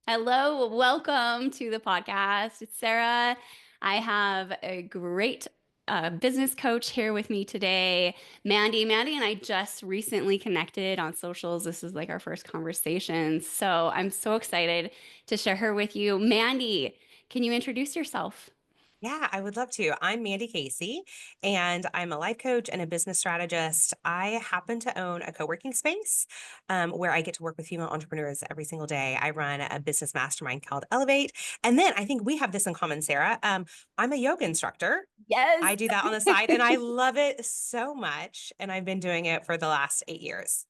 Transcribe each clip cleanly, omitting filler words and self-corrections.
Hello, welcome to the podcast. It's Sarah. I have a great business coach here with me today, Mandy. Mandy and I just recently connected on socials. This is like our first conversation. So I'm so excited to share her with you. Mandy, can you introduce yourself? Yeah, I would love to. I'm Mandi Casey, and I'm a life coach and a business strategist. I happen to own a co-working space where I get to work with female entrepreneurs every single day. I run a business mastermind called Elevate. And then I think we have this in common, Sarah. I'm a yoga instructor. Yes. I do that on the side, and I love it so much. And I've been doing it for the last 8 years.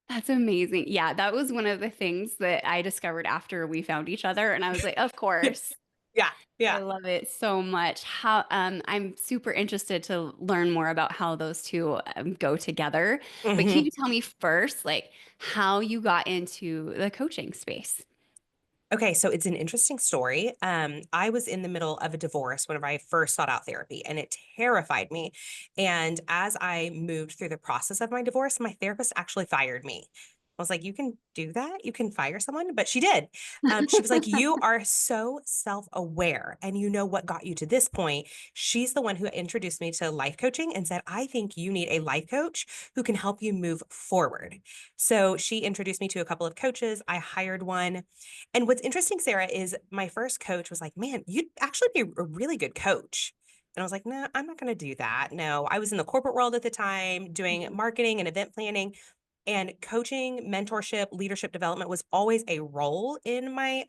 That's amazing. Yeah, that was one of the things that I discovered after we found each other. And I was like, of course. Yeah, I yeah. love it so much. How I'm super interested to learn more about how those two go together. But can hmm you tell me first, like how you got into the coaching space? Okay, so it's an interesting story. I was in the middle of a divorce whenever I first sought out therapy, and it terrified me. And as I moved through the process of my divorce, my therapist actually fired me. I was like, "You can do that? You can fire someone?" But she did. She was like, "You are so self-aware, and you know what got you to this point." She's the one who introduced me to life coaching and said, "I think you need a life coach who can help you move forward." So she introduced me to a couple of coaches. I hired one. And what's interesting, Sarah, is my first coach was like, "Man, you'd actually be a really good coach." And I was like, "No, I'm not going to do that." No, I was in the corporate world at the time doing Mhm. marketing and event planning, and coaching, mentorship, leadership development was always a role in my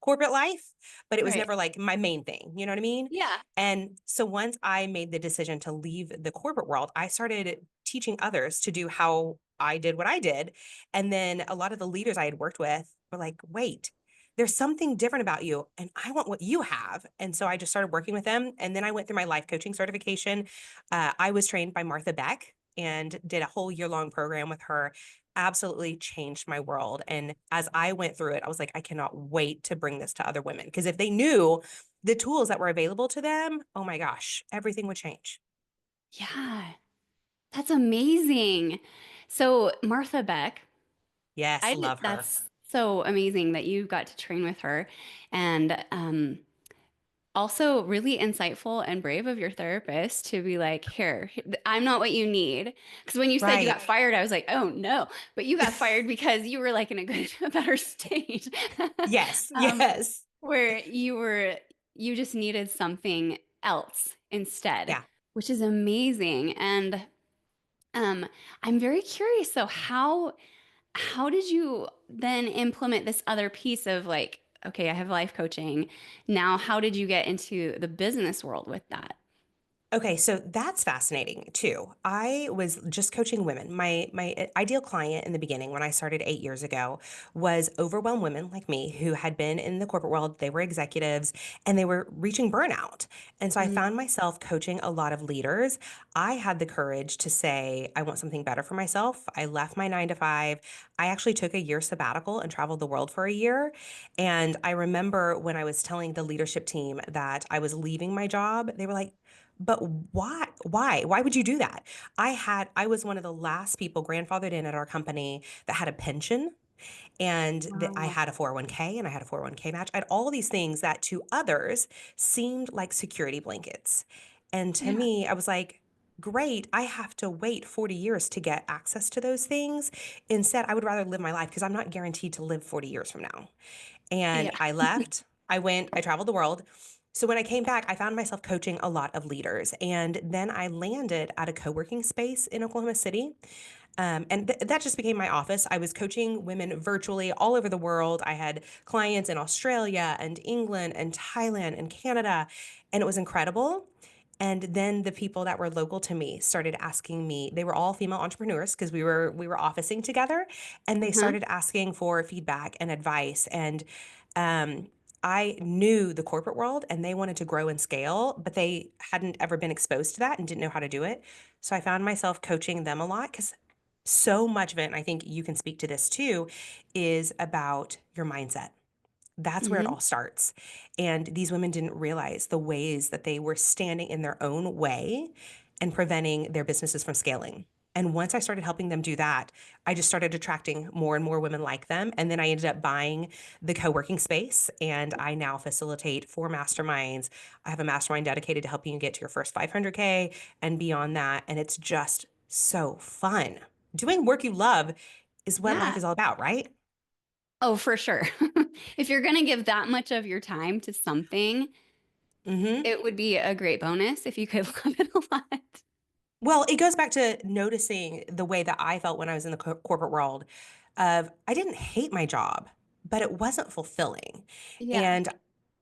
corporate life, but it was Right. never like my main thing. You know what I mean? Yeah. And so once I made the decision to leave the corporate world, I started teaching others to do how I did what I did. And then a lot of the leaders I had worked with were like, "Wait, there's something different about you, and I want what you have." And so I just started working with them. And then I went through my life coaching certification. I was trained by Martha Beck and did a whole year long program with her. Absolutely changed my world. And as I went through it, I was like, I cannot wait to bring this to other women. Because if they knew the tools that were available to them, oh my gosh, everything would change. Yeah. That's amazing. So Martha Beck, Yes, love her. that's so amazing that you got to train with her. And also, really insightful and brave of your therapist to be like, here, I'm not what you need. Because when you said you got Right. fired, I was like, oh no. But you got fired because you were like in a good, a better state. Yes, um, yes. where you just needed something else instead, Yeah. which is amazing. And um, I'm very curious though, how did you then implement this other piece of like, okay, I have life coaching. Now, how did you get into the business world with that? Okay, so that's fascinating too. I was just coaching women. My ideal client in the beginning when I started 8 years ago was overwhelmed women like me who had been in the corporate world. They were executives and they were reaching burnout. And so I Mm, found myself coaching a lot of leaders. I had the courage to say, I want something better for myself. I left my 9 to 5. I actually took a year sabbatical and traveled the world for a year. And I remember when I was telling the leadership team that I was leaving my job, they were like, "But why? Why would you do that?" I was one of the last people grandfathered in at our company that had a pension, and that I wow. had a 401k and I had a 401k match. I had all these things that to others seemed like security blankets. And to Yeah. me, I was like, "Great, I have to wait 40 years to get access to those things. Instead, I would rather live my life because I'm not guaranteed to live 40 years from now." And Yeah. I left. I traveled the world. So when I came back, I found myself coaching a lot of leaders. And then I landed at a co working space in Oklahoma City. And that just became my office. I was coaching women virtually all over the world. I had clients in Australia and England and Thailand and Canada, and it was incredible. And then the people that were local to me started asking me, they were all female entrepreneurs because we were officing together, and they Uh-huh. started asking for feedback and advice. And um, I knew the corporate world and they wanted to grow and scale, but they hadn't ever been exposed to that and didn't know how to do it. So I found myself coaching them a lot because so much of it, and I think you can speak to this too, is about your mindset. That's where it Hmm. all starts. And these women didn't realize the ways that they were standing in their own way and preventing their businesses from scaling. And once I started helping them do that, I just started attracting more and more women like them. And then I ended up buying the co working space. And I now facilitate 4 masterminds. I have a mastermind dedicated to helping you get to your first 500K and beyond that. And it's just so fun. Doing work you love is what life Yeah. is all about, right? Oh, for sure. If you're going to give that much of your time to something, Hmm. it would be a great bonus if you could love it a lot. Well, it goes back to noticing the way that I felt when I was in the corporate world of I didn't hate my job, but it wasn't fulfilling. Yeah. And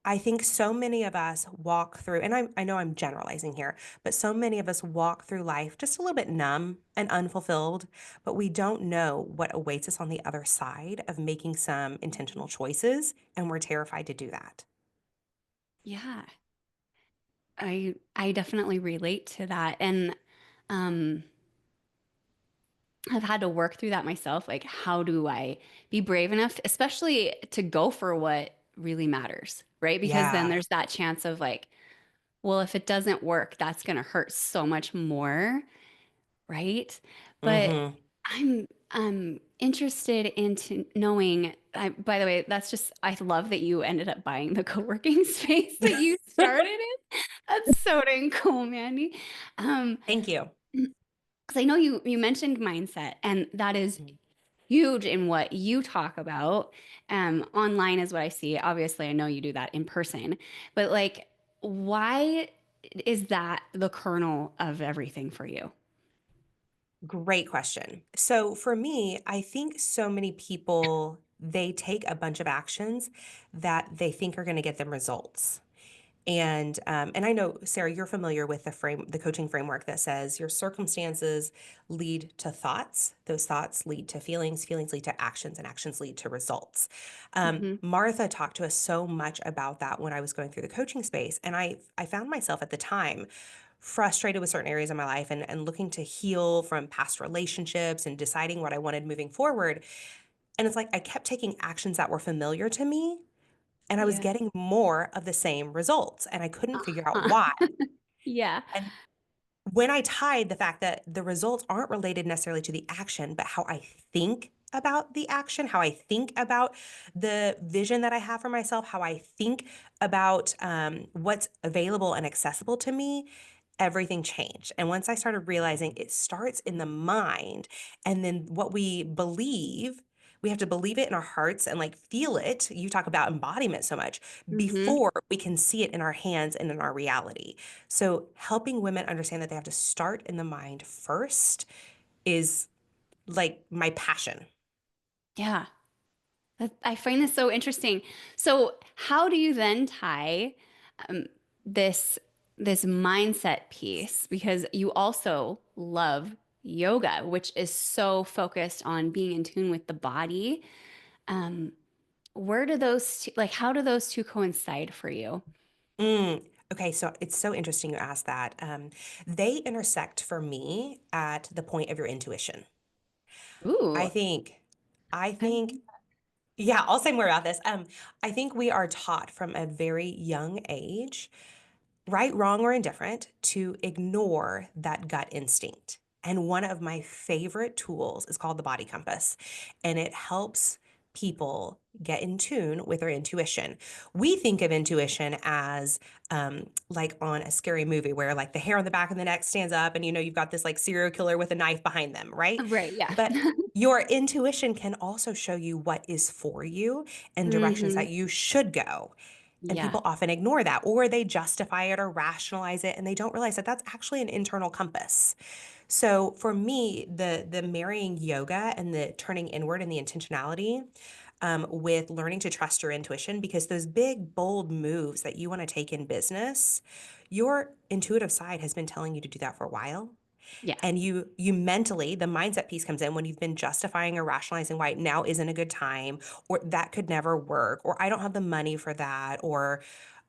I think so many of us walk through, and I know I'm generalizing here, but so many of us walk through life just a little bit numb and unfulfilled, but we don't know what awaits us on the other side of making some intentional choices, and we're terrified to do that. Yeah. I definitely relate to that. And um I've had to work through that myself. Like, how do I be brave enough, especially to go for what really matters, right? Because then Yeah. there's that chance of like, well, if it doesn't work, that's going to hurt so much more, right? But Hmm. I'm interested into knowing. By the way, that's just I love that you ended up buying the co-working space that you started in. That's so dang cool, Mandy. Um, Thank you. because I know you mentioned mindset, and that is huge in what you talk about. Online is what I see. Obviously, I know you do that in person, but like, why is that the kernel of everything for you? Great question. So for me, I think so many people they take a bunch of actions that they think are going to get them results. And I know Sarah, you're familiar with the coaching framework that says your circumstances lead to thoughts, those thoughts lead to feelings, feelings lead to actions, and actions lead to results. Hmm. Martha talked to us so much about that when I was going through the coaching space, and I found myself at the time frustrated with certain areas of my life and looking to heal from past relationships and deciding what I wanted moving forward. And it's like I kept taking actions that were familiar to me and I was Yeah. getting more of the same results and I couldn't figure out Uh-huh. why. Yeah. And when I tied the fact that the results aren't related necessarily to the action, but how I think about the action, how I think about the vision that I have for myself, how I think about what's available and accessible to me, everything changed. And once I started realizing it starts in the mind, and then what we believe. We have to believe it in our hearts and like feel it. You talk about embodiment so much Hmm. before we can see it in our hands and in our reality. So, helping women understand that they have to start in the mind first is like my passion. Yeah. I find this so interesting. So, how do you then tie um, this this mindset piece? Because you also love yoga, which is so focused on being in tune with the body. Um, where do those two, like, how do those two coincide for you? Mm. Okay, so it's so interesting you asked that. They intersect for me at the point of your intuition. Ooh, I think, I I, think, yeah, I'll say more about this. I think we are taught from a very young age right, wrong, or indifferent, to ignore that gut instinct. And one of my favorite tools is called the body compass, and it helps people get in tune with their intuition. We think of intuition as like on a scary movie where like the hair on the back of the neck stands up and you know you've got this like serial killer with a knife behind them, right? right, yeah. But your intuition can also show you what is for you and directions Hmm. that you should go. And Yeah. people often ignore that, or they justify it or rationalize it, and they don't realize that that's actually an internal compass. So for me, the marrying yoga and the turning inward and the intentionality with learning to trust your intuition, because those big, bold moves that you want to take in business, your intuitive side has been telling you to do that for a while. Yeah. And you mentally, the mindset piece comes in when you've been justifying or rationalizing why now isn't a good time, or that could never work, or I don't have the money for that, or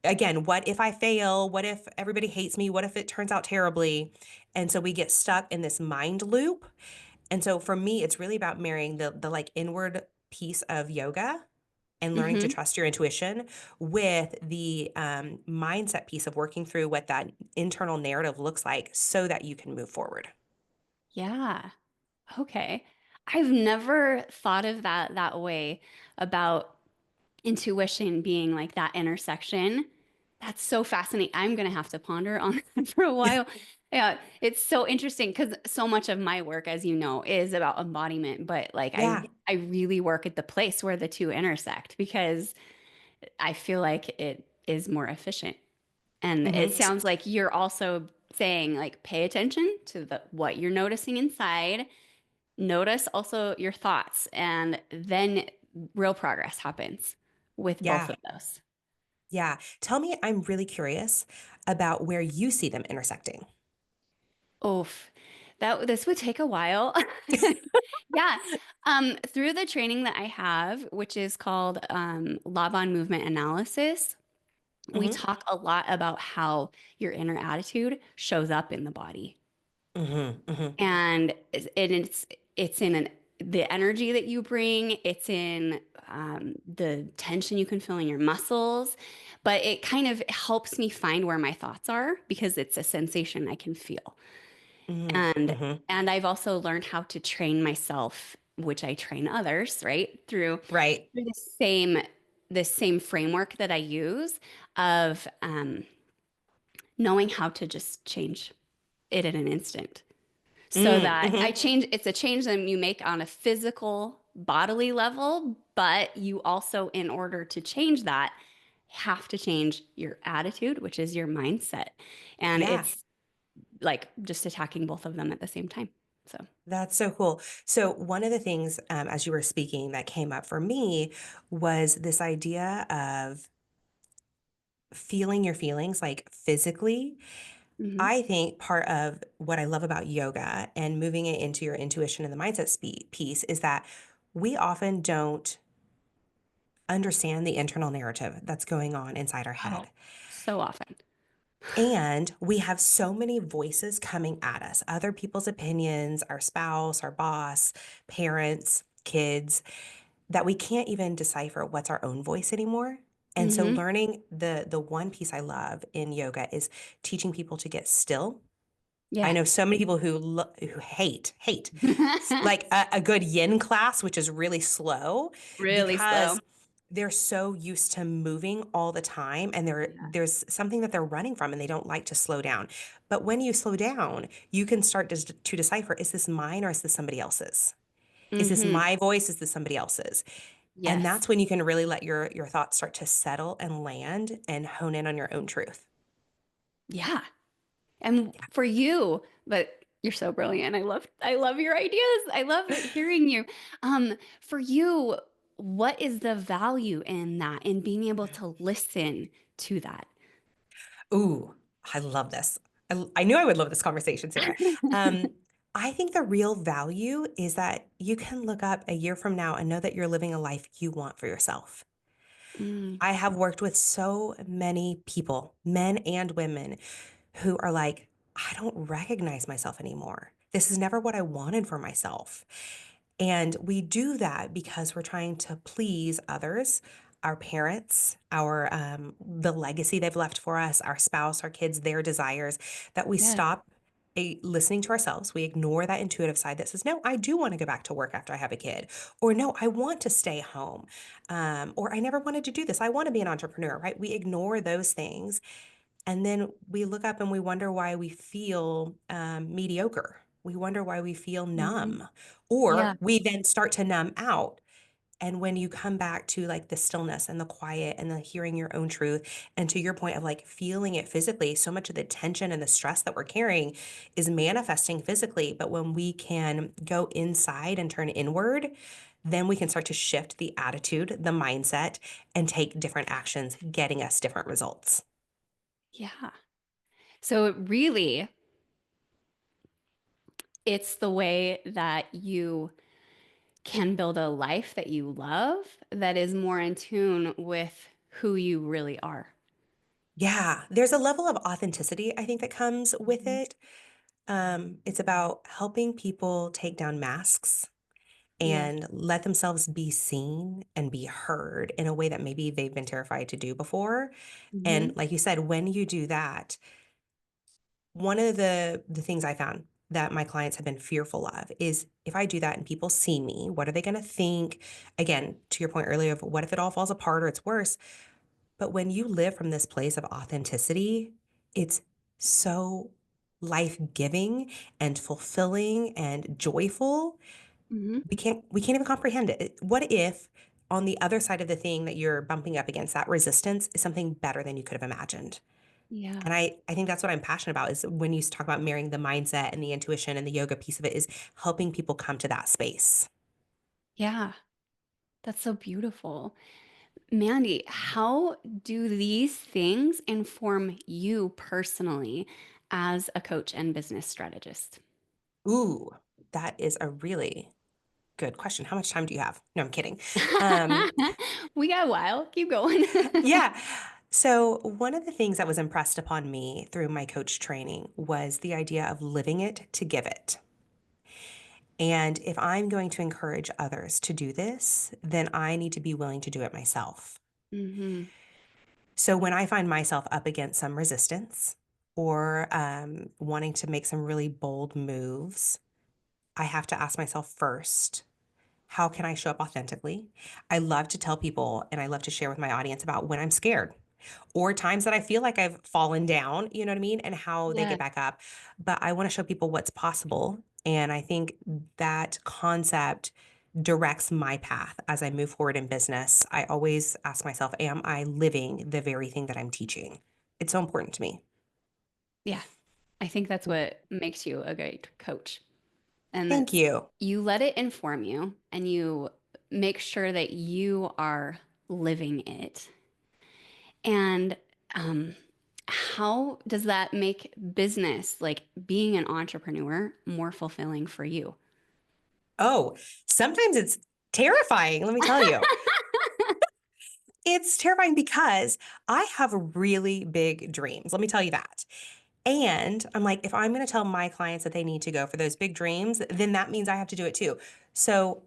again, what if I fail? What if everybody hates me? What if it turns out terribly? And so we get stuck in this mind loop. And so for me, it's really about marrying the like inward piece of yoga and learning to Hmm. trust your intuition with the mindset piece of working through what that internal narrative looks like so that you can move forward. Yeah. Okay. I've never thought of that way about intuition being like that intersection. That's so fascinating. I'm gonna have to ponder on that for a while. Yeah, it's so interesting because so much of my work, as you know, is about embodiment, but like Yeah. I really work at the place where the two intersect because I feel like it is more efficient. And it Hmm. sounds like you're also saying like pay attention to what you're noticing inside. Notice also your thoughts, and then real progress happens with both Yeah. of those. Yeah. Tell me, I'm really curious about where you see them intersecting. Oof. This would take a while. Yeah. Through the training that I have, which is called Laban movement analysis, we Hmm. talk a lot about how your inner attitude shows up in the body. Hmm. Hmm. And it's in the energy that you bring, it's in the tension you can feel in your muscles, but it kind of helps me find where my thoughts are because it's a sensation I can feel. Hmm. And Hmm. and I've also learned how to train myself, which I train others, right? Right. Through the same framework that I use of knowing how to just change it in an instant. So that Hmm. it's a change that you make on a physical bodily level, but you also, in order to change that, have to change your attitude, which is your mindset. And Yeah. it's like just attacking both of them at the same time. So, That's so cool. So, one of the things as you were speaking that came up for me was this idea of feeling your feelings like physically. mhm. I think part of what I love about yoga and moving it into your intuition and the mindset piece is that we often don't understand the internal narrative that's going on inside our Oh, head. so often. And we have so many voices coming at us, other people's opinions, our spouse, our boss, parents, kids, that we can't even decipher what's our own voice anymore. And so Hmm. learning the one piece I love in yoga is teaching people to get still. I Yeah. know so many people who hate like a good yin class, which is really slow Really slow. because they're so used to moving all the time and Yeah. there's something that they're running from and they don't like to slow down. But when you slow down, you can start to decipher, is this mine or is this somebody else's? Is this Hmm. my voice? Is this somebody else's? And Yes. that's when you can really let your thoughts start to settle and land and hone in on your own truth. Yeah. And for you, but you're so brilliant. I love your ideas. I love hearing you. For you, what is the value in that, in being able to listen to that? Ooh, I love this. I knew I would love this conversation, Sarah. Um, I think the real value is that you can look up a year from now and know that you're living a life you want for yourself. Mm, I have worked with so many people, men and women, who are like, I don't recognize myself anymore. This is never what I wanted for myself. And we do that because we're trying to please others, our parents, our the legacy they've left for us, our spouse, our kids, their desires, that we yeah. stop listening to ourselves. We ignore that intuitive side that says, no, I do want to go back to work after I have a kid, or no, I want to stay home, or I never wanted to do this. I want to be an entrepreneur, right? We ignore those things and then we look up and we wonder why we feel mediocre. We wonder why we feel Hmm. numb, Yeah. or we then start to numb out. And when you come back to like the stillness and the quiet and the hearing your own truth, and to your point of like feeling it physically, so much of the tension and the stress that we're carrying is manifesting physically. But when we can go inside and turn inward, then we can start to shift the attitude, the mindset, and take different actions, getting us different results. Yeah. So it really, it's the way that you can build a life that you love that is more in tune with who you really are. Yeah, there's a level of authenticity I think that comes with Mhm. it. It's about helping people take down masks Yeah. and let themselves be seen and be heard in a way that maybe they've been terrified to do before. And Hmm. like you said, when you do that, one of the things I found that my clients have been fearful of is if I do that and people see me, what are they going to think? Again, to your point earlier of what if it all falls apart or it's worse? But when you live from this place of authenticity, it's so life giving and fulfilling and joyful. Hmm. We can't even comprehend it. What if on the other side of the thing that you're bumping up against, that resistance is something better than you could have imagined? Yeah. And I think that's what I'm passionate about is when you talk about marrying the mindset and the intuition and the yoga piece of it is helping people come to that space. Yeah. That's so beautiful. Mandy, how do these things inform you personally as a coach and business strategist? Ooh, that is a really good question. How much time do you have? No, I'm kidding. Um, We got a while. Keep going. yeah. So, one of the things that was impressed upon me through my coach training was the idea of living it to give it. And if I'm going to encourage others to do this, then I need to be willing to do it myself. Hmm. So when I find myself up against some resistance or wanting to make some really bold moves, I have to ask myself first, how can I show up authentically? I love to tell people and I love to share with my audience about when I'm scared or times that I feel like I've fallen down, you know what I mean? And how they Yeah. get back up. But I want to show people what's possible. And I think that concept directs my path as I move forward in business. I always ask myself, am I living the very thing that I'm teaching? It's so important to me. Yeah. I think that's what makes you a great coach. And Thank that's you. you let it inform you and you make sure that you are living it. And um, how does that make business, like being an entrepreneur, more fulfilling for you? Oh, sometimes it's terrifying, let me tell you. It's terrifying because I have really big dreams. Let me tell you that. And I'm like, if I'm going to tell my clients that they need to go for those big dreams, then that means I have to do it too. So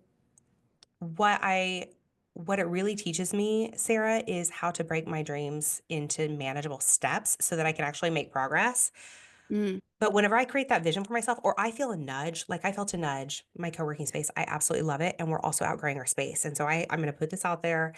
what I what it really teaches me, Sarah, is how to break my dreams into manageable steps so that I can actually make progress. Mm, But whenever I create that vision for myself, or I feel a nudge, like I felt a nudge, my co-working space, I absolutely love it. And we're also outgrowing our space. And so I'm going to put this out there.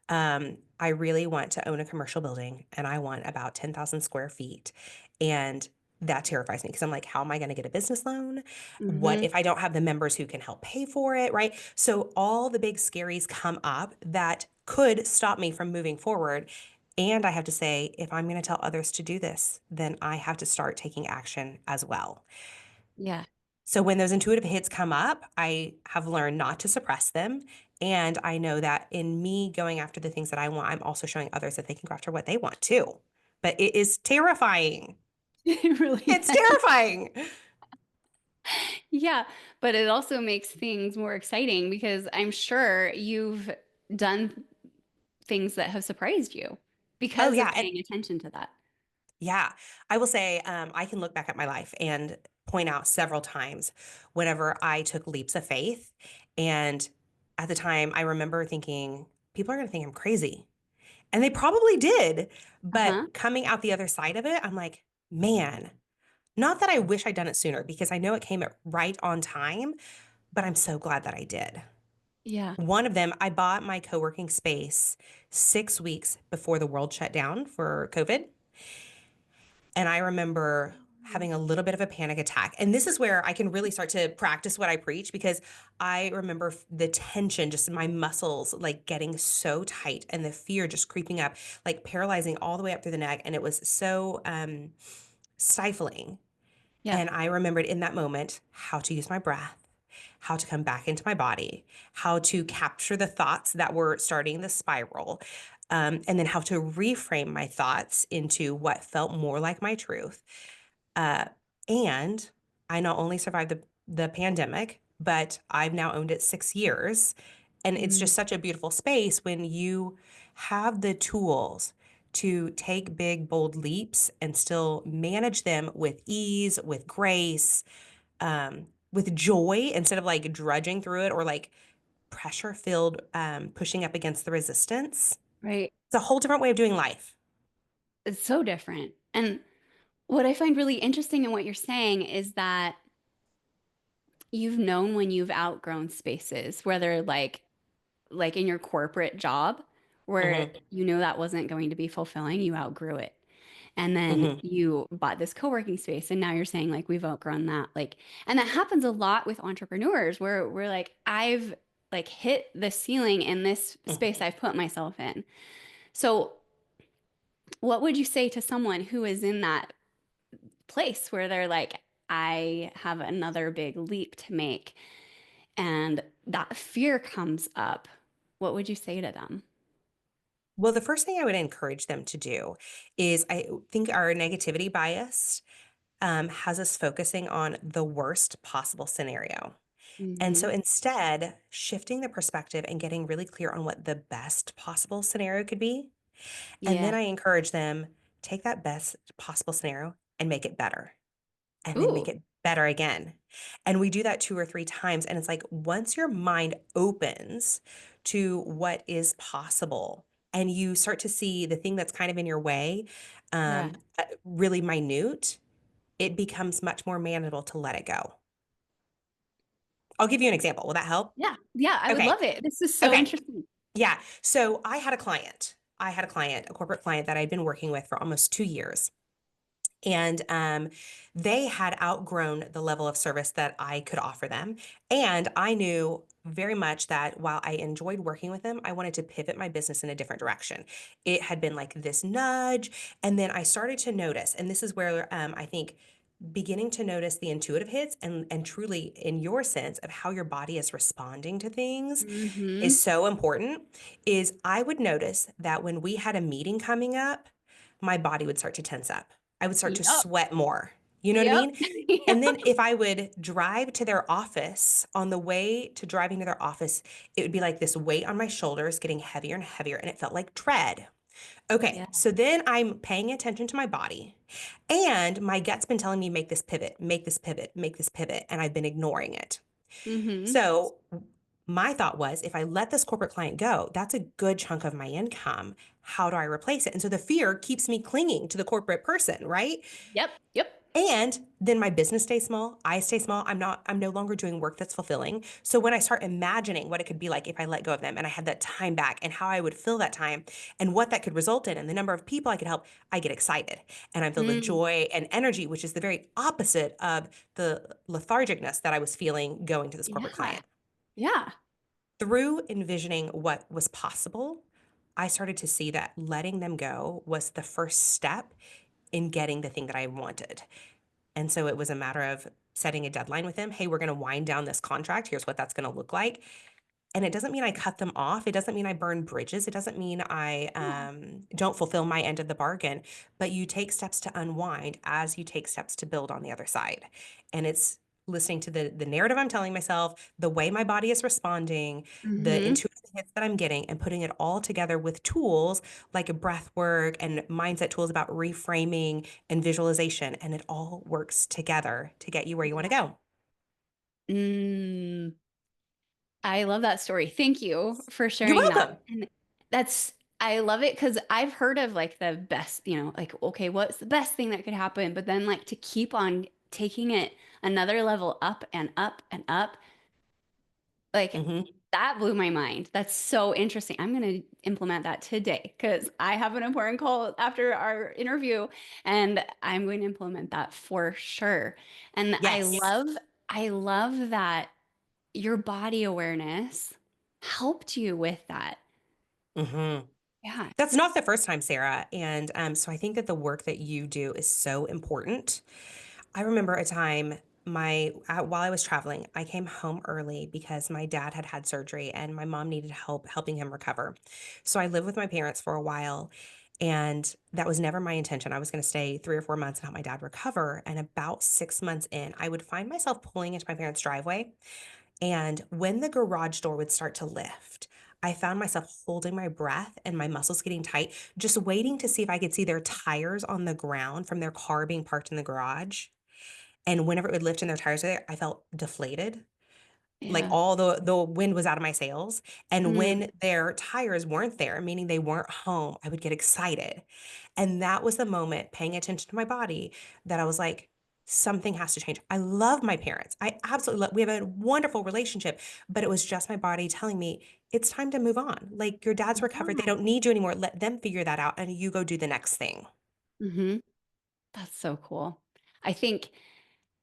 I really want to own a commercial building and I want about 10,000 square feet. And that terrifies me because I'm like, how am I going to get a business loan? What hmm. if I don't have the members who can help pay for it? Right. So all the big scaries come up that could stop me from moving forward. And I have to say, if I'm going to tell others to do this, then I have to start taking action as well. Yeah. So when those intuitive hits come up, I have learned not to suppress them. And I know that in me going after the things that I want, I'm also showing others that they can go after what they want too. But it is terrifying. It really It's is. terrifying. Yeah, but it also makes things more exciting because I'm sure you've done things that have surprised you Oh, because of yeah. And paying attention to that. yeah, I will say I can look back at my life and point out several times whenever I took leaps of faith. And at the time, I remember thinking, people are going to think I'm crazy. And they probably did. Uh-huh. But coming out the other side of it, I'm like, man, not that I wish I'd done it sooner because I know it came at right on time, but I'm so glad that I did. Yeah. One of them, I bought my co working space 6 weeks before the world shut down for COVID. And I remember having a little bit of a panic attack. And this is where I can really start to practice what I preach because I remember the tension, just in my muscles, like getting so tight and the fear just creeping up, like paralyzing all the way up through the neck. And it was so stifling. Yeah. And I remembered in that moment how to use my breath, how to come back into my body, how to capture the thoughts that were starting the spiral, and then how to reframe my thoughts into what felt more like my truth. Uh, and I not only survived the pandemic, but I've now owned it 6 years. And it's Mm, just such a beautiful space when you have the tools to take big, bold leaps and still manage them with ease, with grace, with joy instead of like drudging through it or like pressure filled, pushing up against the resistance. right. It's a whole different way of doing life. It's so different. And what I find really interesting in what you're saying is that you've known when you've outgrown spaces, whether like in your corporate job where Hmm. you knew that wasn't going to be fulfilling, you outgrew it. And then Hmm. you bought this co-working space and now you're saying like we've outgrown that. Like, and that happens a lot with entrepreneurs where we're like, I've like hit the ceiling in this space Hmm. I've put myself in. So what would you say to someone who is in that place where they're like, I have another big leap to make and that fear comes up? What would you say to them? Well, the first thing I would encourage them to do is I think our negativity bias has us focusing on the worst possible scenario. And so Hmm. instead, shifting the perspective and getting really clear on what the best possible scenario could be. And then Yeah. I encourage them take that best possible scenario and make it better and then make Ooh, it better again. And we do that 2 or 3 times. And it's like once your mind opens to what is possible and you start to see the thing that's kind of in your way, yeah. really minute, it becomes much more manageable to let it go. I'll give you an example. Will that help? Yeah. Yeah. I would Okay. love it. This is so Okay. interesting. Yeah. So I had a client. A corporate client that I'd been working with for almost 2 years. And they had outgrown the level of service that I could offer them. And I knew very much that while I enjoyed working with them, I wanted to pivot my business in a different direction. It had been like this nudge. And then I started to notice, and this is where I think beginning to notice the intuitive hits and truly in your sense of how your body is responding to things is Hmm. so important is I would notice that when we had a meeting coming up, my body would start to tense up. I would start to Yep. sweat more. You know what I Yep. mean? And Yep. then if I would drive to their office, on the way to driving to their office, it would be like this weight on my shoulders getting heavier and heavier, and it felt like dread. Okay, Yeah. so then I'm paying attention to my body, and my gut's been telling me, make this pivot, make this pivot, make this pivot, and I've been ignoring it. Hmm. So my thought was, if I let this corporate client go, that's a good chunk of my income. How do I replace it? And so the fear keeps me clinging to the corporate person, right? Yep. Yep. And then my business stays small, I stay small. I'm no longer doing work that's fulfilling. So when I start imagining what it could be like if I let go of them and I had that time back and how I would fill that time and what that could result in and the number of people I could help, I get excited and I feel the Mm. joy and energy, which is the very opposite of the lethargicness that I was feeling going to this corporate Yeah. client. Yeah. Through envisioning what was possible, I started to see that letting them go was the first step in getting the thing that I wanted. And so it was a matter of setting a deadline with them. Hey, we're going to wind down this contract. Here's what that's going to look like. And it doesn't mean I cut them off. It doesn't mean I burn bridges. It doesn't mean I Yeah. don't fulfill my end of the bargain. But you take steps to unwind as you take steps to build on the other side. And it's listening to the narrative I'm telling myself, the way my body is responding, the Hmm. intuitive hits that I'm getting, and putting it all together with tools like a breath work and mindset tools about reframing and visualization. And it all works together to get you where you want to Yeah. go. Mm. I love that story. Thank you for You're sharing that. welcome. And that's, I love it because I've heard of like the best, like, okay, what's the best thing that could happen? But then like to keep on taking it another level up and up and up, like Hmm. that blew my mind. That's so interesting. I'm going to implement that today because I have an important call after our interview and I'm going to implement that for sure. And Yes. I love that your body awareness helped you with that. Hmm. Yeah. That's not the first time, Sarah. And so I think that the work that you do is so important. I remember a time while I was traveling, I came home early because my dad had had surgery and my mom needed help helping him recover. So I lived with my parents for a while, and that was never my intention. I was going to stay 3 or 4 months and help my dad recover. And about 6 months in, I would find myself pulling into my parents' driveway. And when the garage door would start to lift, I found myself holding my breath and my muscles getting tight, just waiting to see if I could see their tires on the ground from their car being parked in the garage. And whenever it would lift and their tires were there, I felt deflated. Like Yeah. all the wind was out of my sails. And Mm. when their tires weren't there, meaning they weren't home, I would get excited. And that was the moment, paying attention to my body, that I was like, something has to change. I love my parents. I absolutely love, we have a wonderful relationship, but it was just my body telling me it's time to move on. Like your dad's recovered. They Yeah. don't need you anymore. Let them figure that out and you go do the next thing. Hmm. That's so cool. I think,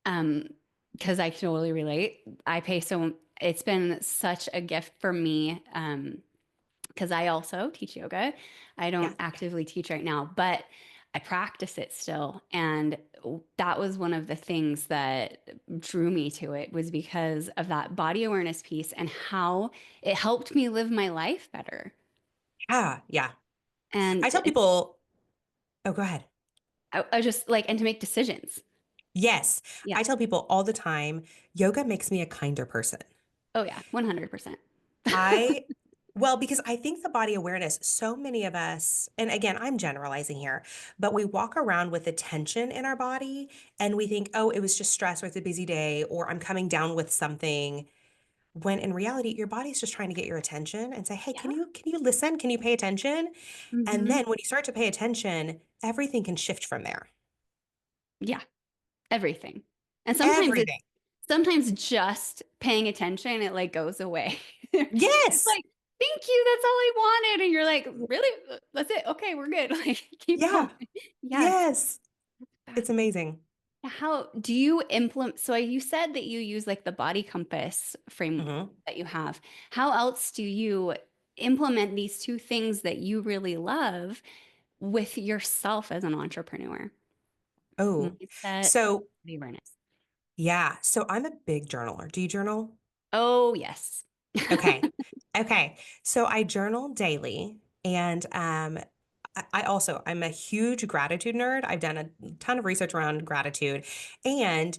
um, because I totally relate. It's been such a gift for me. Because I also teach yoga. I Yeah. don't actively teach right now, but I practice it still. And that was one of the things that drew me to it was because of that body awareness piece and how it helped me live my life better. Yeah. Yeah. And I tell people, oh, go ahead. I just like, and to make decisions. Yes. Yeah. I tell people all the time, yoga makes me a kinder person. Oh, yeah. 100%. I, well, because I think the body awareness, so many of us, and again, I'm generalizing here, but we walk around with the tension in our body and we think, oh, it was just stress or it's a busy day or I'm coming down with something. When in reality, your body's just trying to get your attention and say, hey, Yeah. can you listen? Can you pay attention? And Hmm. then when you start to pay attention, everything can shift from there. Yeah. Everything. And Everything. sometimes just paying attention, it like goes away. It's Yes. like, thank you, that's all I wanted. And you're like, really? That's it? Okay, we're good. Like, keep going. Yeah. Yes. Yes. It's amazing. How do you implement? So you said that you use like the body compass frame Mhm. that you have. How else do you implement these two things that you really love with yourself as an entrepreneur? Oh, Mindset, so the awareness. yeah. So I'm a big journaler. Do you journal? Oh, yes. Okay. Okay. So I journal daily and I'm a huge gratitude nerd. I've done a ton of research around gratitude and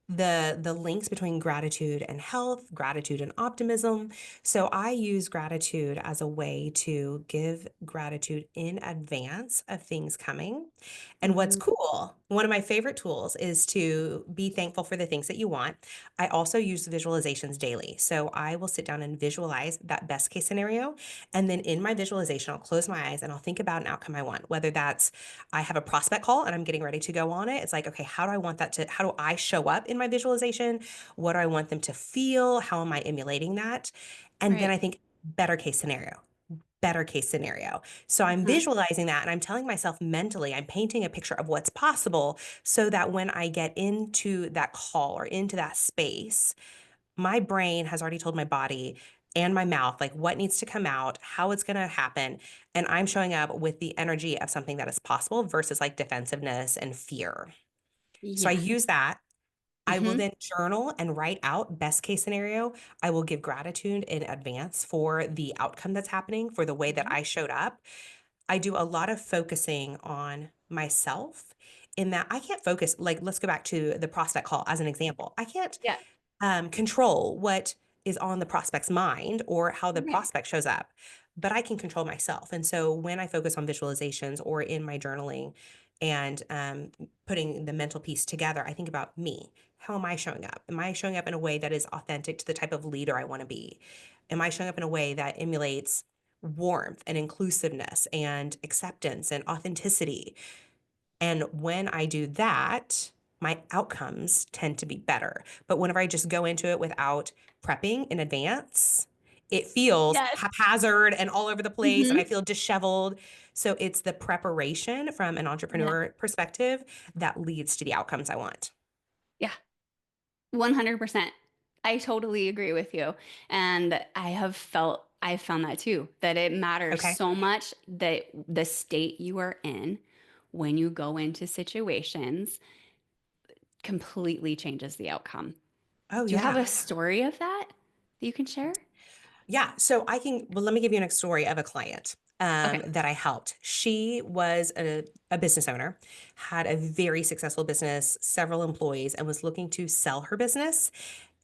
the links between gratitude and health, gratitude and optimism. So I use gratitude as a way to give gratitude in advance of things coming. And what's Mhm. cool, one of my favorite tools is to be thankful for the things that you want. I also use visualizations daily. So I will sit down and visualize that best case scenario. And then in my visualization, I'll close my eyes and I'll think about an outcome I want, whether that's I have a prospect call and I'm getting ready to go on it. It's like, okay, how do I show up in my visualization? What do I want them to feel? How am I emulating that? And then Right. I think better case scenario. So I'm Uh-huh. visualizing that and I'm telling myself mentally, I'm painting a picture of what's possible so that when I get into that call or into that space, my brain has already told my body and my mouth like what needs to come out, how it's going to happen, and I'm showing up with the energy of something that is possible versus like defensiveness and fear. So I Yeah. use that. I will Hmm. then journal and write out best case scenario. I will give gratitude in advance for the outcome that's happening, for the way that Hmm. I showed up. I do a lot of focusing on myself in that I can't focus. Like, let's go back to the prospect call as an example. I can't Yeah. control what is on the prospect's mind or how the Right. prospect shows up, but I can control myself. And so when I focus on visualizations or in my journaling and putting the mental piece together, I think about me. How am I showing up? Am I showing up in a way that is authentic to the type of leader I want to be? Am I showing up in a way that emulates warmth and inclusiveness and acceptance and authenticity? And when I do that, my outcomes tend to be better. But whenever I just go into it without prepping in advance, it feels Yes. haphazard and all over the place, and I Hmm. feel disheveled. So it's the preparation from an Yeah. entrepreneur perspective that leads to the outcomes I want. Yeah. 100%. I totally agree with you. And I've found that too, that it matters Okay. so much that the state you are in when you go into situations completely changes the outcome. Oh, Do you have yeah. a story of that that you can share? Yeah, so well, let me give you an story of a client Okay. that I helped. She was a business owner, had a very successful business, several employees, and was looking to sell her business.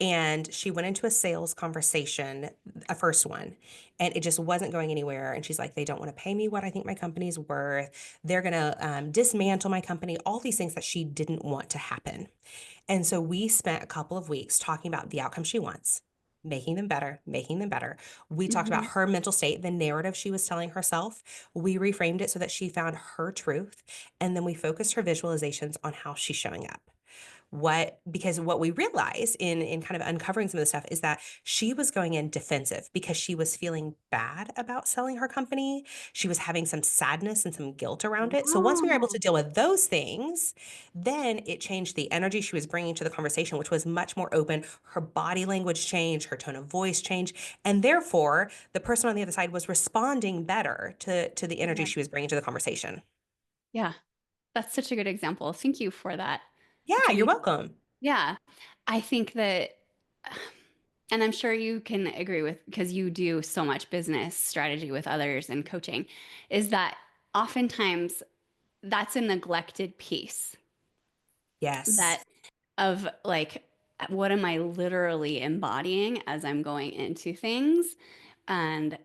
And she went into a sales conversation, a first one, and it just wasn't going anywhere. And she's like, they don't want to pay me what I think my company's worth. They're going to dismantle my company, all these things that she didn't want to happen. And so we spent a couple of weeks talking about the outcome she wants, making them better, making them better. We talked about Hmm. her mental state, the narrative she was telling herself. We reframed it so that she found her truth. And then we focused her visualizations on how she's showing up. because what we realized in kind of uncovering some of the stuff is that she was going in defensive because she was feeling bad about selling her company. She was having some sadness and some guilt around it. So once we were able to Oh, deal with those things, then it changed the energy she was bringing to the conversation, which was much more open. Her body language changed, her tone of voice changed, and therefore the person on the other side was responding better to the energy yeah. she was bringing to the conversation. Yeah. That's such a good example. Thank you for that. Yeah, you're Giving, welcome. yeah. I think that, and I'm sure you can agree with, because you do so much business strategy with others and coaching, is that oftentimes that's a neglected piece Yes. that of like, what am I literally embodying as I'm going into things? And,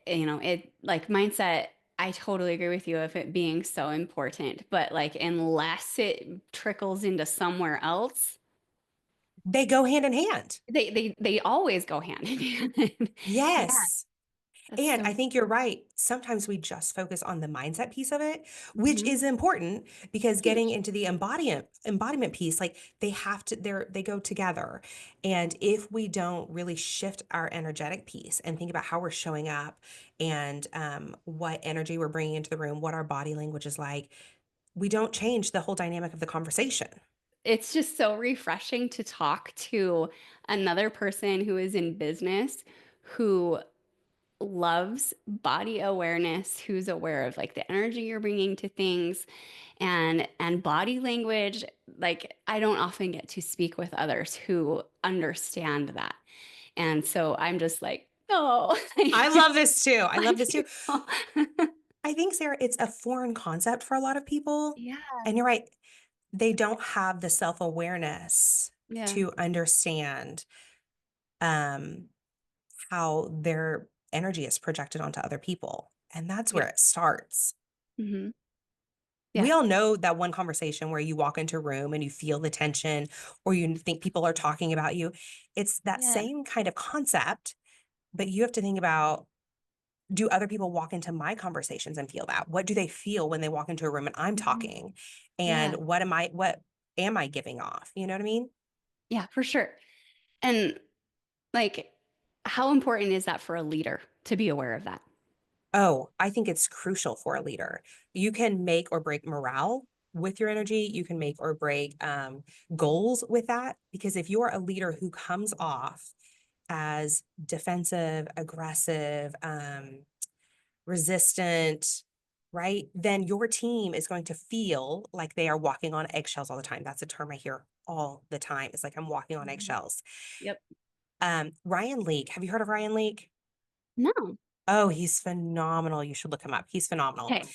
it like mindset, I totally agree with you of it being so important, but like, unless it trickles into somewhere else, They go hand in hand. they always go hand in hand. Yeah, Yes. that's And so I think you're right. Sometimes we just focus on the mindset piece of it, which mhm, is important because getting huge. into the embodiment piece, like they go together. And if we don't really shift our energetic piece and think about how we're showing up and what energy we're bringing into the room, what our body language is like, we don't change the whole dynamic of the conversation. It's just so refreshing to talk to another person who is in business who loves body awareness, who's aware of like the energy you're bringing to things and body language. Like I don't often get to speak with others who understand that. And so I'm just like, oh, I love this too. I love this too. people. I think, Sarah, it's a foreign concept for a lot of people. Yeah. And you're right, they don't have the self-awareness Yeah. to understand um, how their energy is projected onto other people. And that's Yeah. where it starts. Hmm. We Yeah. all know that one conversation where you walk into a room and you feel the tension or you think people are talking about you. It's that Yeah. same kind of concept, but you have to think about, do other people walk into my conversations and feel that? What do they feel when they walk into a room and I'm Mhm. talking? And Yeah. what am I giving off? You know what I mean? Yeah, for sure. And like, how important is that for a leader to be aware of that? Oh, I think it's crucial for a leader. You can make or break morale with your energy. You can make or break goals with that. Because if you're a leader who comes off as defensive, aggressive, resistant, right? Then your team is going to feel like they are walking on eggshells all the time. That's a term I hear all the time. It's like I'm walking on Mhm. eggshells. Yep. Ryan Leake, have you heard of Ryan Leake? No. Oh, he's phenomenal. You should look him up. He's phenomenal. Okay.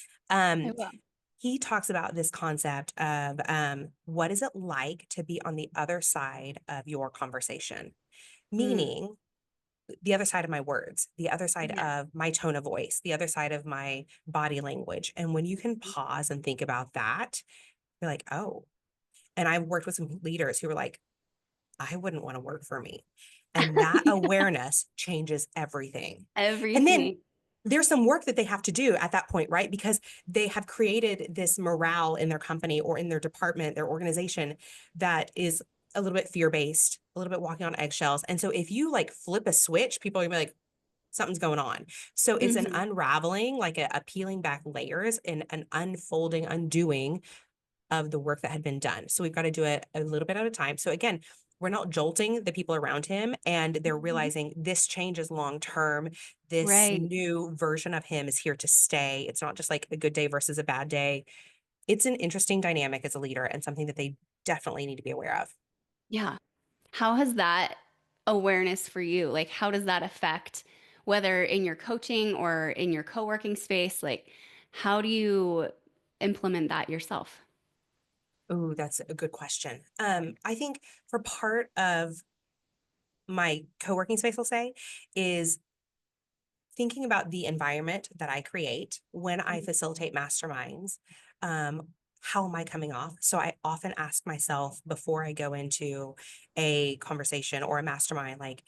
I Um, will. he talks about this concept of what is it like to be on the other side of your conversation? Mm. Meaning, the other side of my words, the other side Yeah. of my tone of voice, the other side of my body language. And when you can pause and think about that, you're like, oh. And I've worked with some leaders who were like, I wouldn't want to work for me. And that Yeah. awareness changes everything. And then Everything. there's some work that they have to do at that point, right? Because they have created this morale in their company or in their department, their organization that is a little bit fear based, a little bit walking on eggshells. And so if you like flip a switch, people are gonna be like, something's going on. So it's an Hmm. unraveling, like a peeling back layers and an unfolding, undoing of the work that had been done. So we've got to do it a little bit at a time. So again, we're not jolting the people around him and they're Hmm. realizing this change is long term. This Right. new version of him is here to stay. It's not just like a good day versus a bad day. It's an interesting dynamic as a leader and something that they definitely need to be aware of. Yeah. How has that awareness for you? Like, how does that affect whether in your coaching or in your co-working space? Like, how do you implement that yourself? Oh, that's a good question. I think for part of my co-working space, I'll say, is thinking about the environment that I create when I Mhm. facilitate masterminds. Um, how am I coming off? So I often ask myself before I go into a conversation or a mastermind, like,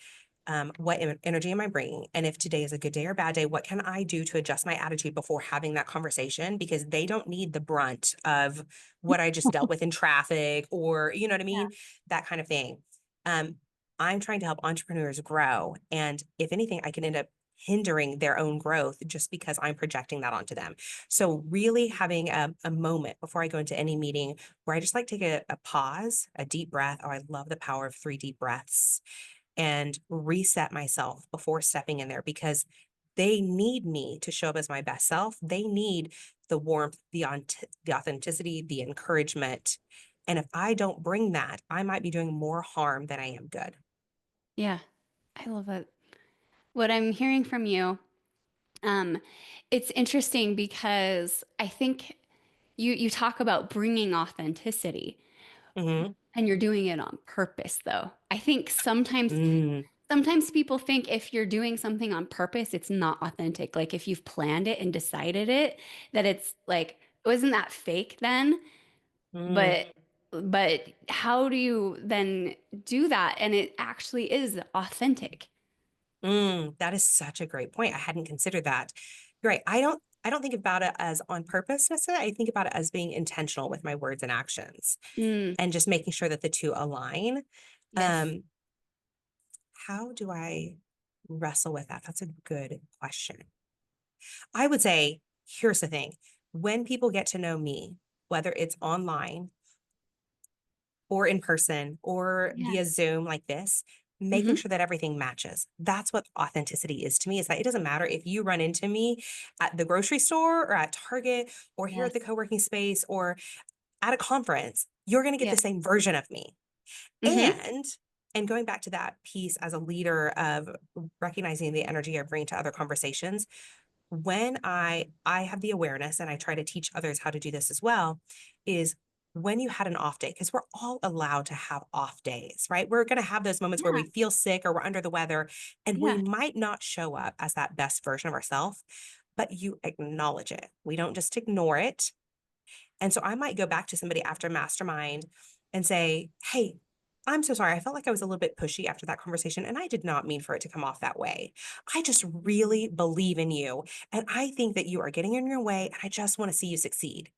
what energy am I bringing? And if today is a good day or bad day, what can I do to adjust my attitude before having that conversation? Because they don't need the brunt of what I just dealt with in traffic or, you know what I Yeah. mean? That kind of thing. Um, I'm trying to help entrepreneurs grow. And if anything, I can end up hindering their own growth just because I'm projecting that onto them. So, really having a moment before I go into any meeting where I just like take a pause, a deep breath. Oh, I love the power of 3 deep breaths and reset myself before stepping in there because they need me to show up as my best self. They need the warmth, the authenticity, the encouragement. And if I don't bring that, I might be doing more harm than I am good. Yeah. I love it. What I'm hearing from you, um, it's interesting because I think you talk about bringing authenticity Hmm. and you're doing it on purpose though. I think Mm, sometimes people think if you're doing something on purpose, it's not authentic. Like if you've planned it and decided it, that it's like, wasn't that fake then? mm, But but how do you then do that? And it actually is authentic. that is such a great point. I hadn't considered that. You're right. I don't think about it as on purpose necessarily. I think about it as being intentional with my words and actions Mm, and just making sure that the two align. yes. Um, How do I wrestle with that? That's a good question. I would say, here's the thing. When people get to know me, whether it's online or in person or Yeah. via Zoom like this, making Hmm. sure that everything matches. That's what authenticity is to me, is that it doesn't matter if you run into me at the grocery store or at Target or here at the Yes. co-working space or at a conference, you're going to get Yeah. the same version of me. Hmm. And and going back to that piece as a leader of recognizing the energy I bring to other conversations, when I have the awareness and I try to teach others how to do this as well, is when you had an off day, because we're all allowed to have off days, right? We're going to have those moments where Yeah. we feel sick or we're under the weather and we Yeah. might not show up as that best version of ourselves, but you acknowledge it. We don't just ignore it. And so I might go back to somebody after mastermind and say, hey, I'm so sorry. I felt like I was a little bit pushy after that conversation, and I did not mean for it to come off that way. I just really believe in you. And I think that you are getting in your way, and I just want to see you succeed.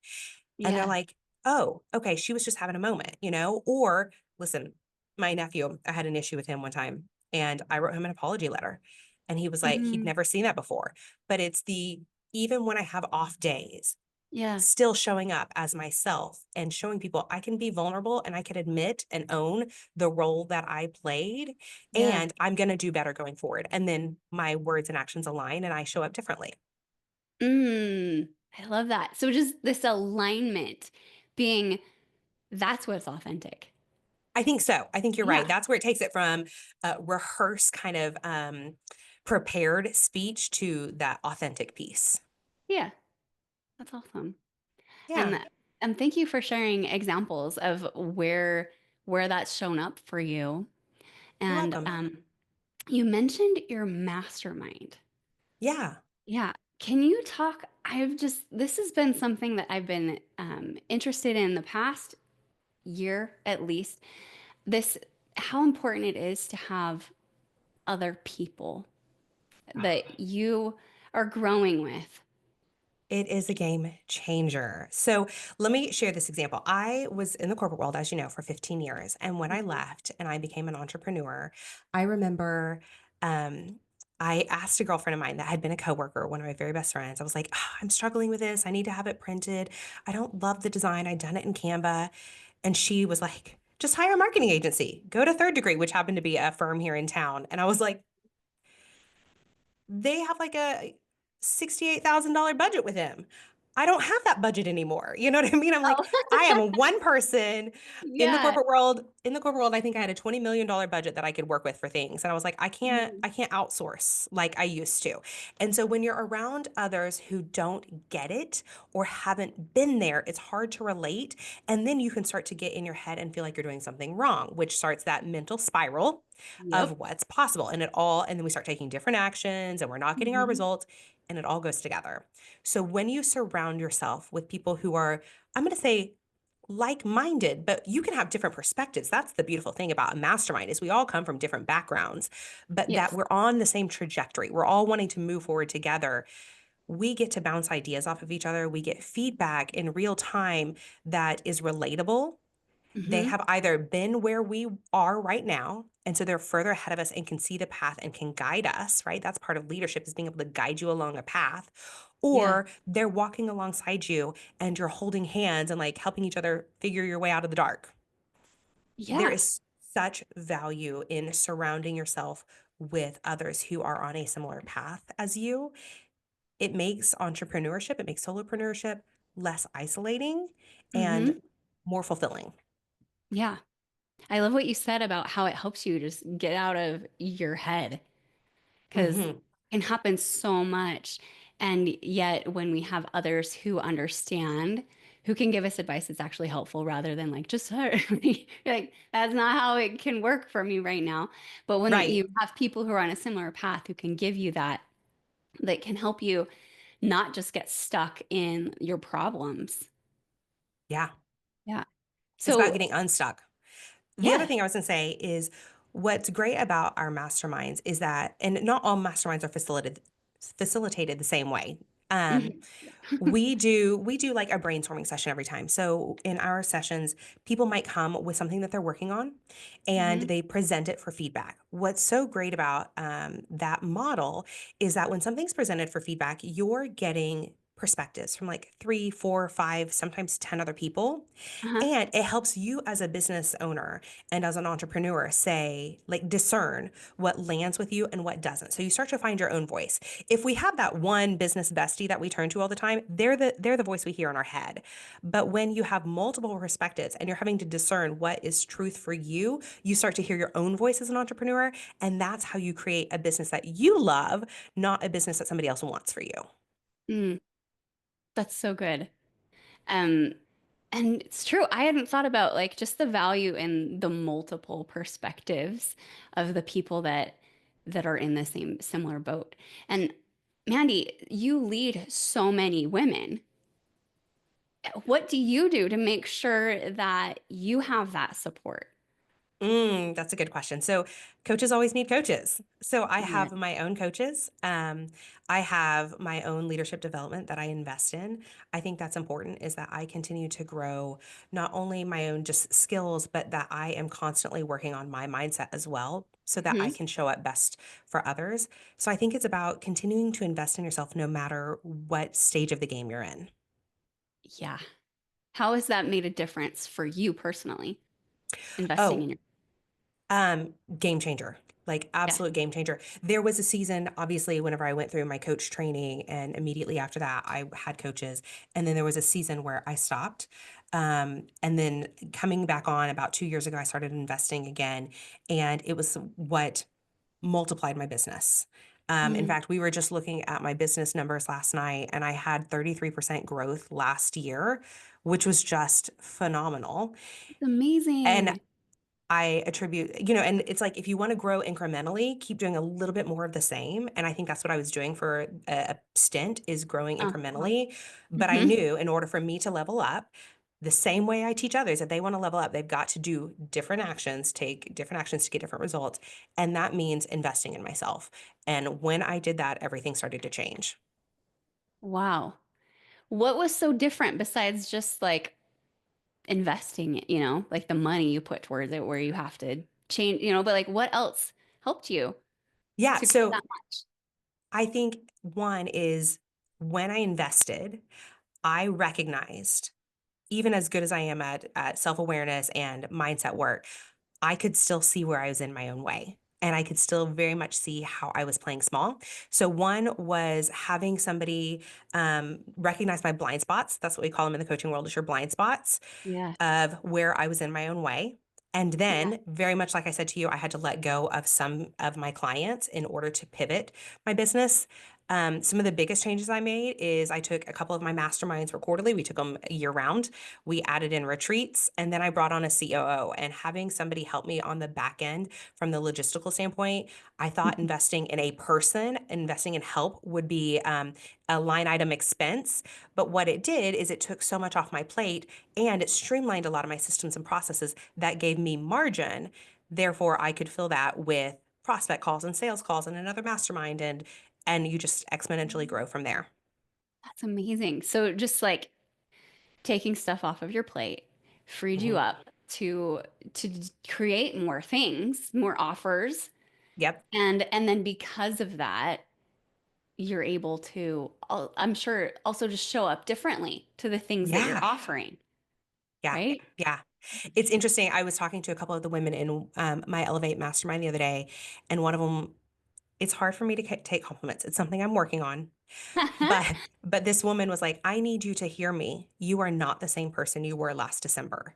And they're Yeah. like, oh, okay, she was just having a moment, you know? Or listen, my nephew, I had an issue with him one time, and I wrote him an apology letter. And he was like, he'd Hmm. never seen that before. But it's even when I have off days, Yeah. still showing up as myself and showing people I can be vulnerable and I can admit and own the role that I played. Yeah. And I'm going to do better going forward. And then my words and actions align and I show up differently. Mm, I love that. So just this alignment being that's what's authentic. I think so. I think you're right. Yeah. That's where it takes it from rehearse kind of prepared speech to that authentic piece. Yeah. That's awesome. Yeah, And thank you for sharing examples of where that's shown up for you. you're And welcome. you mentioned your mastermind. Yeah. Yeah. Can you talk? This has been something that I've been interested in the past year at least. This, how important it is to have other people that you are growing with. It is a game changer. So let me share this example. I was in the corporate world, as you know, for 15 years. And when I Mhm. left and I became an entrepreneur, I remember um, I asked a girlfriend of mine that had been a coworker, one of my very best friends. I was like, "Ah, I'm struggling with this. I need to have it printed. I don't love the design. I'd done it in Canva." And she was like, just hire a marketing agency, go to Third Degree, which happened to be a firm here in town. And I was like, they have like a $68,000 budget with him. I don't have that budget anymore. You know what I mean? I'm like, Oh, I am one person in the yeah. corporate world. In the corporate world, I think I had a $20 million budget that I could work with for things. And I was like, Mhm. I can't outsource like I used to. And so when you're around others who don't get it or haven't been there, it's hard to relate. And then you can start to get in your head and feel like you're doing something wrong, which starts that mental spiral of Yep. what's possible. And then we start taking different actions and we're not getting our Mhm. results and it all goes together. So when you surround yourself with people who are, I'm going to say, like-minded, but you can have different perspectives. That's the beautiful thing about a mastermind is we all come from different backgrounds, but that Yes. we're on the same trajectory. We're all wanting to move forward together. We get to bounce ideas off of each other. We get feedback in real time that is relatable. They Hmm. have either been where we are right now, and so they're further ahead of us and can see the path and can guide us, right? That's part of leadership is being able to guide you along a path. Yeah. Or they're walking alongside you and you're holding hands and like helping each other figure your way out of the dark. There Yeah. is such value in surrounding yourself with others who are on a similar path as you. It makes entrepreneurship, it makes solopreneurship less isolating and Hmm. more fulfilling. Yeah. I love what you said about how it helps you just get out of your head because it Mhm. can happen so much. And yet, when we have others who understand, who can give us advice that's actually helpful rather than like, just hurt me. Like, that's not how it can work for me right now. But when Right. you have people who are on a similar path who can give you that, that can help you not just get stuck in your problems. Yeah. Yeah. It's about So, getting unstuck. The other yeah. thing I was going to say is what's great about our masterminds is that, and not all masterminds are facilitated the same way. Um, Mhm. Yeah. we do like a brainstorming session every time. So in our sessions, people might come with something that they're working on and Hmm. they present it for feedback. What's so great about that model is that when something's presented for feedback, you're getting perspectives from like three, four, five, sometimes 10 other people. Uh-huh. And it helps you as a business owner and as an entrepreneur say, like, discern what lands with you and what doesn't. So you start to find your own voice. If we have that one business bestie that we turn to all the time, they're the voice we hear in our head. But when you have multiple perspectives and you're having to discern what is truth for you, you start to hear your own voice as an entrepreneur. And that's how you create a business that you love, not a business that somebody else wants for you. Mm, that's so good. Um, and it's true. I hadn't thought about like just the value in the multiple perspectives of the people that are in the same similar boat. And Mandy, you lead so many women. What do you do to make sure that you have that support? That's a good question. So, coaches always need coaches. So, I Yeah. have my own coaches. I have my own leadership development that I invest in. I think that's important is that I continue to grow not only my own just skills, but that I am constantly working on my mindset as well so that I Hmm. can show up best for others. So, I think it's about continuing to invest in yourself no matter what stage of the game you're in. Yeah. How has that made a difference for you personally, investing in Oh, your, game changer, like yeah. absolute game changer. There was a season, obviously, whenever I went through my coach training, and immediately after that, I had coaches. And then there was a season where I stopped. And then coming back on about 2 years ago, I started investing again, and it was what multiplied my business. In Mm, fact, we were just looking at my business numbers last night, and I had 33% growth last year, which was just phenomenal. it's And amazing. I attribute, and it's like if you want to grow incrementally, keep doing a little bit more of the same. And I think that's what I was doing for a stint is growing Uh-huh. incrementally. But I Hmm. knew in order for me to level up, the same way I teach others, if they want to level up, they've got to do different actions, take different actions to get different results. And that means investing in myself. And when I did that, everything started to change. Wow. What was so different besides just like investing, like the money you put towards it where you have to change, but like what else helped you Yeah. to grow So that much? I think one is when I invested, I recognized even as good as I am at self-awareness and mindset work, I could still see where I was in my own way. And I could still very much see how I was playing small. So one was having somebody recognize my blind spots. That's what we call them in the coaching world, is your blind spots Yes. of where I was in my own way. And Yeah. then, very much like I said to you, I had to let go of some of my clients in order to pivot my business. Some of the biggest changes I made is I took a couple of my masterminds were quarterly. We took them year round. We added in retreats, and then I brought on a COO. And having somebody help me on the back end from the logistical standpoint, I thought investing in a person, investing in help would be a line item expense. But what it did is it took so much off my plate and it streamlined a lot of my systems and processes that gave me margin. Therefore, I could fill that with prospect calls and sales calls and another mastermind and you just exponentially grow from there. That's amazing. So just like taking stuff off of your plate freed you Mhm. up to create more things, more offers, Yep. and then because of that, you're able to, I'm sure, also just show up differently to the things that you're Yeah. offering, Yeah. right? Yeah. It's interesting. I was talking to a couple of the women in my Elevate Mastermind the other day, and one of them, it's hard for me to take compliments. It's something I'm working on. But this woman was like, "I need you to hear me. You are not the same person you were last December."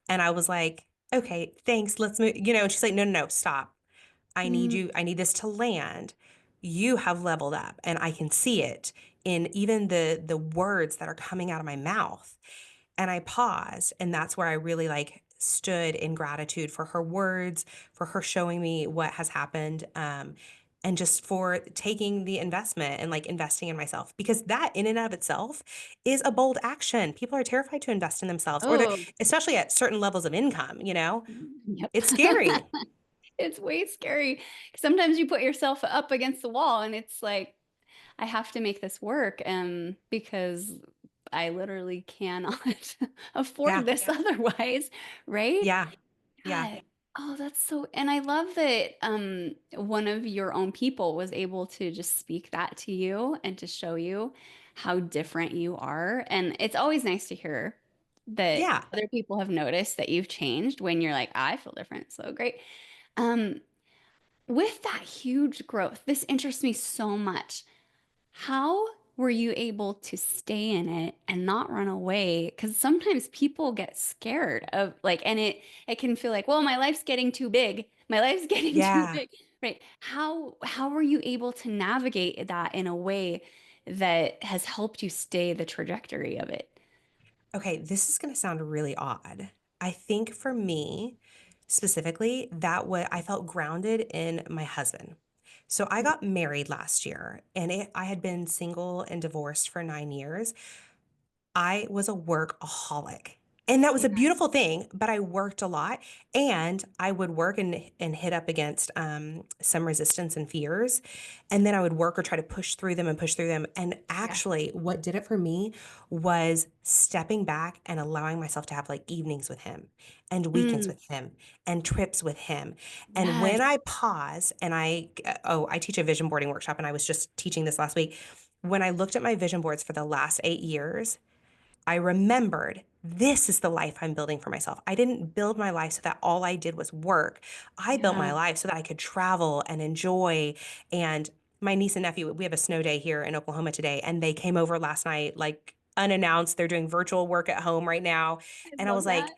And I was like, "Okay, thanks. Let's move." And she's like, "No, no, no, stop. I need Mm, you. I need this to land. You have leveled up, and I can see it in even the words that are coming out of my mouth." And I paused, and that's where I really like stood in gratitude for her words, for her showing me what has happened, and just for taking the investment and like investing in myself. Because that in and of itself is a bold action. People are terrified to invest in themselves, or they're oh, especially at certain levels of income. yep. It's scary. It's way scary. Sometimes you put yourself up against the wall and it's like, I have to make this work because I literally cannot afford Yeah. this otherwise, right? Yeah. Yeah. God. Oh, that's so, and I love that one of your own people was able to just speak that to you and to show you how different you are. And it's always nice to hear that Yeah. other people have noticed that you've changed when you're like, I feel different. So great. Um, with that huge growth, this interests me so much. How were you able to stay in it and not run away? Because sometimes people get scared of like, and it can feel like, well, my life's getting too big. My life's getting too Yeah. big, right? How were you able to navigate that in a way that has helped you stay the trajectory of it? Okay, this is going to sound really odd. I think for me specifically, that what I felt grounded in my husband. So I got married last year and I had been single and divorced for 9 years. I was a workaholic. And that was Yeah. a beautiful thing, but I worked a lot and I would work and hit up against some resistance and fears. And then I would work or try to push through them and push through them. And Yeah. actually, what did it for me was stepping back and allowing myself to have like evenings with him and weekends Mm, with him and trips with him. And yes. when I pause and I teach a vision boarding workshop and I was just teaching this last week. When I looked at my vision boards for the last 8 years, I remembered this is the life I'm building for myself. I didn't build my life so that all I did was work. I built my Yeah. life so that I could travel and enjoy. And my niece and nephew, we have a snow day here in Oklahoma today, and they came over last night, like unannounced. They're doing virtual work at home right now. I And I love was like, that.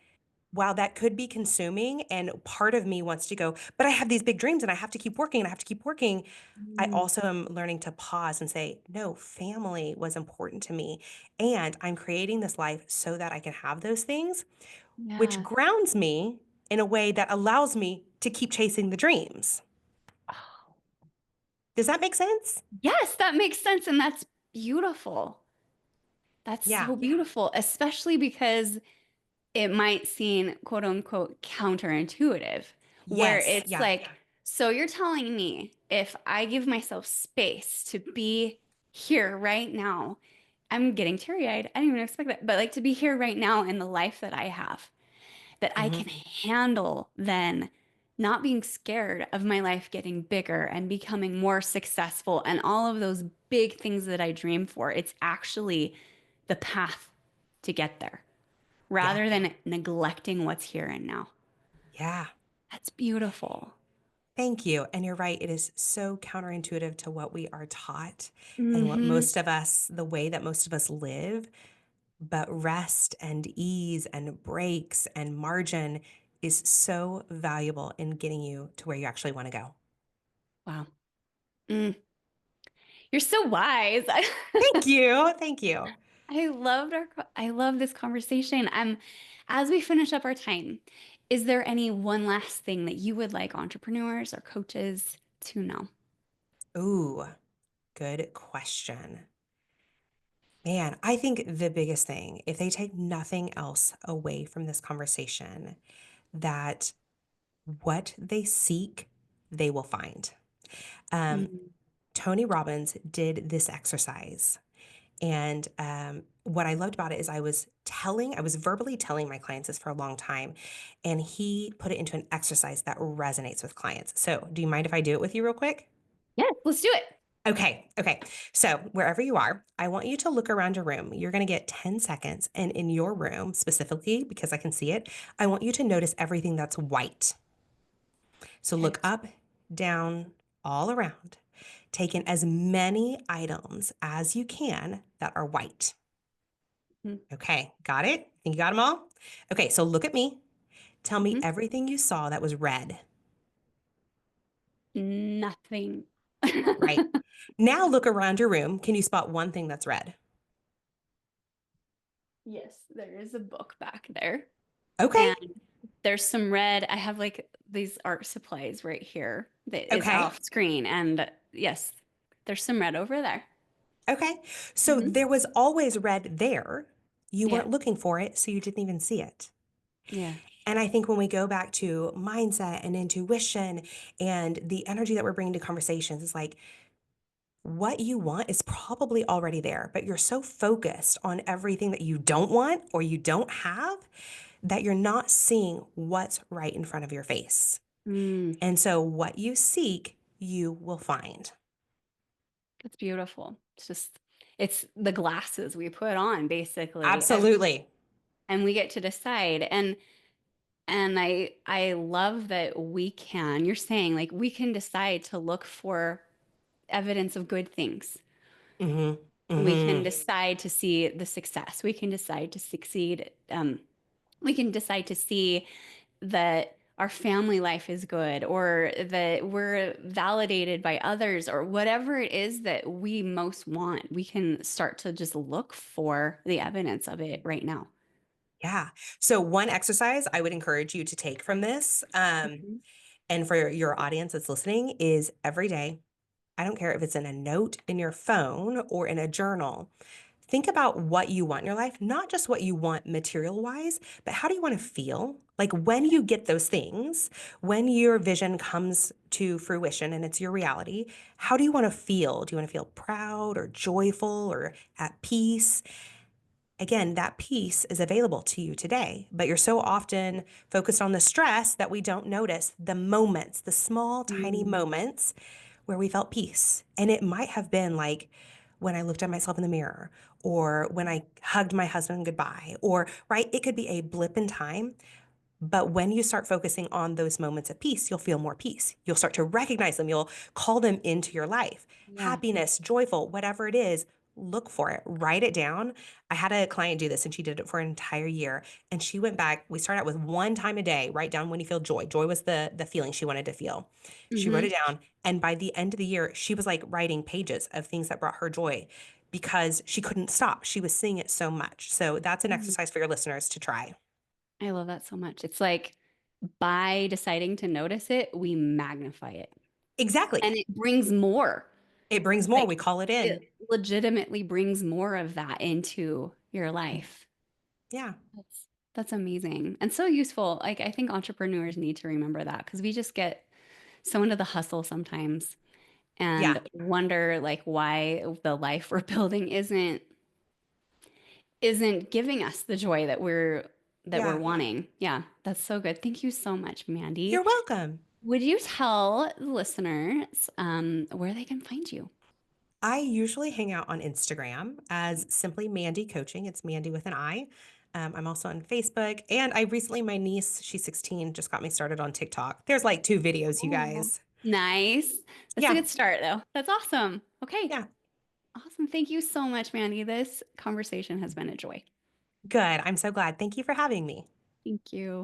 wow, that could be consuming. And part of me wants to go, but I have these big dreams and I have to keep working and I have to keep working. I Mm, also am learning to pause and say, no, family was important to me. And I'm creating this life so that I can have those things, which yeah. grounds me in a way that allows me to keep chasing the dreams. Oh, Does that make sense? yes, that makes sense. And that's beautiful. That's Yeah. so beautiful, especially because it might seem quote unquote counterintuitive, where Yes. it's Yeah. like, so you're telling me if I give myself space to be here right now, I'm getting teary-eyed. I didn't even expect that, but like to be here right now in the life that I have, that I Hmm. can handle then not being scared of my life getting bigger and becoming more successful and all of those big things that I dream for. It's actually the path to get there Yeah. rather than neglecting what's here and now. Yeah. That's beautiful. Thank you. And you're right. It is so counterintuitive to what we are taught and what Hmm. most of us, the way that most of us live. But rest and ease and breaks and margin is so valuable in getting you to where you actually want to go. Wow. Mm. You're so wise. Thank you. Thank you. I love this conversation. As we finish up our time, is there any one last thing that you would like entrepreneurs or coaches to know? Ooh, good question. Man, I think the biggest thing, if they take nothing else away from this conversation, that what they seek, they will find. Um, Mm. Tony Robbins did this exercise. And what I loved about it is I was verbally telling my clients this for a long time, and he put it into an exercise that resonates with clients. So, do you mind if I do it with you real quick? Yes, let's do it. Okay. So, wherever you are, I want you to look around your room. You're going to get 10 seconds. And in your room, specifically, because I can see it, I want you to notice everything that's white. So, Okay. look up, down, all around. Take in as many items as you can that are white. Okay, got it? Think you got them all? Okay, so look at me. Tell me Mm-hmm. everything you saw that was red. Nothing. Right. Now look around your room. Can you spot one thing that's red? Yes, there is a book back there. And Okay. there's some red. I have like these art supplies right here that is Okay. off screen. And yes, there's some red over there. Okay. So Hmm. there was always red there. You Yeah. weren't looking for it, so you didn't even see it. Yeah. And I think when we go back to mindset and intuition and the energy that we're bringing to conversations, it's like what you want is probably already there, but you're so focused on everything that you don't want or you don't have that you're not seeing what's right in front of your face. Mm, And so what you seek, you will find. it's beautiful. It's the glasses we put on basically, Absolutely. and we get to decide. And I love that you're saying like we can decide to look for evidence of good things. Hmm. We can Hmm. decide to see the success. We can decide to succeed. We can decide to see that our family life is good or that we're validated by others or whatever it is that we most want. We can start to just look for the evidence of it right now. Yeah. So one exercise I would encourage you to take from this, Mhm. and for your audience that's listening, is every day. I don't care if it's in a note in your phone or in a journal. Think about what you want in your life, not just what you want material wise, but how do you want to feel? Like when you get those things, when your vision comes to fruition and it's your reality, how do you want to feel? Do you want to feel proud or joyful or at peace? Again, that peace is available to you today, but you're so often focused on the stress that we don't notice the moments, the small, tiny Mm, moments where we felt peace. And it might have been like when I looked at myself in the mirror, or when I hugged my husband goodbye, or right, it could be a blip in time. But when you start focusing on those moments of peace, you'll feel more peace. You'll start to recognize them. You'll call them into your life. yeah. Happiness, joyful, whatever it is, look for it, write it down. I had a client do this and she did it for an entire year. And she went back, we started out with one time a day, write down when you feel joy. Joy was the feeling she wanted to feel. She wrote Hmm. it down. And by the end of the year, she was like writing pages of things that brought her joy because she couldn't stop. She was seeing it so much. So that's an exercise for your listeners to try. I love that so much. It's like by deciding to notice it, we magnify it. And Exactly. it brings more. It brings more. Like We call it in. it legitimately brings more of that into your life. Yeah. That's amazing and so useful. Like I think entrepreneurs need to remember that because we just get so into the hustle sometimes Yeah. and wonder like why the life we're building isn't giving us the joy that we're Yeah. wanting. Yeah, that's so good. Thank you so much, You're Mandy. welcome. Would you tell the listeners where they can find you? I usually hang out on Instagram as simply Mandi Coaching. It's Mandy with an I. I'm also on Facebook. And I recently, my niece, she's 16, just got me started on TikTok. There's like two videos, you Oh, guys. nice. That's a Yeah. good start, though. That's awesome. Okay. Yeah. Awesome. Thank you so much, Mandy. This conversation has been a joy. Good. I'm so glad. Thank you for having me. Thank you.